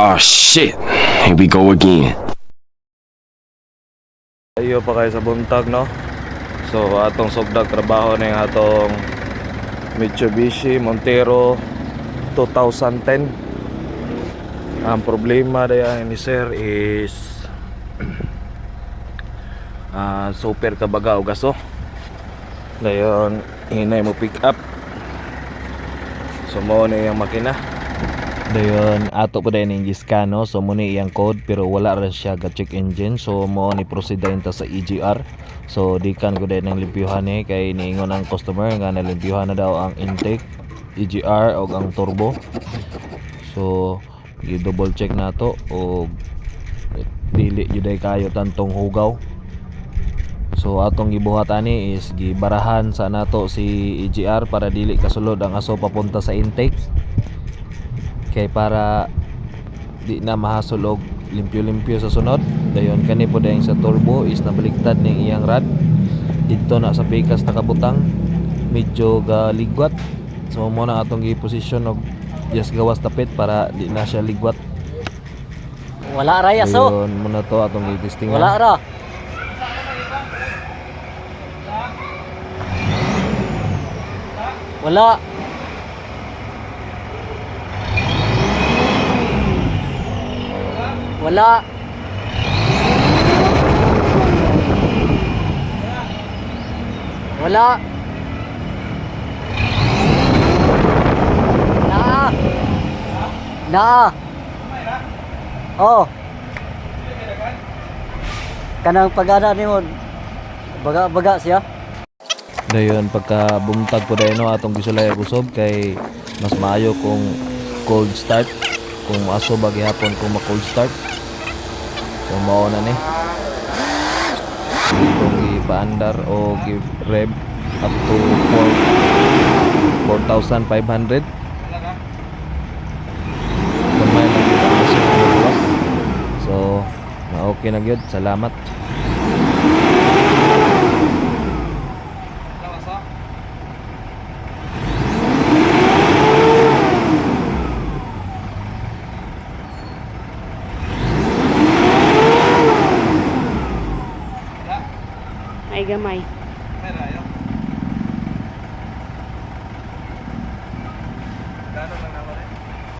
Oh shit, here we go again. Ayo pa kayo sa buntag, no? So atong sugdag trabaho ning atong Mitsubishi Montero 2010. Ang problema dayan ni sir is super kabaga og gaso. Dayon hinay mo pick up. So mo na yung makina. Dayon ato pa din yung Giscan, no? So mo ni iyang code pero wala ra siya ga check engine. So mo ni proceed din ta sa EGR. So di kan ko din ang limpyuhan ni kay niingon ang customer nga nalimpyuhan na daw ang intake, EGR o ang turbo. So i-double check nato o dili jud kayo tantong hugaw. So atong gibuhat ani is gibarahan sa nato si EGR para dili kasulod ang aso papunta sa intake. Kay para di na mahasol og limpyo-limpyo sa sunod. Dayon kani po dayang sa turbo is nabaliktad ning iyang rod. Dito na sa pikas nakabutang, medyo galigwat. So mo na atong gi-position og just gawas tapit para di na siya ligwat. Wala ra yaso. Dayon mo na to atong gi-testingan. Wala ra. Wala. Wala. Wala. Na. Na. Oh. Kanang pagana ni mo. Baga-baga siya. Dayon pagka bungtag ko dayon no atong gisulay kusob kay mas maayo kung cold start, kung aso ba gihapon kung ma-cold start. So mao na ni. Itong ipaandar o gi-rev up to 4,500. Kamay lang kita aso buwas. So na okay na gyud. Salamat. Ay gamay. Gano'n lang naman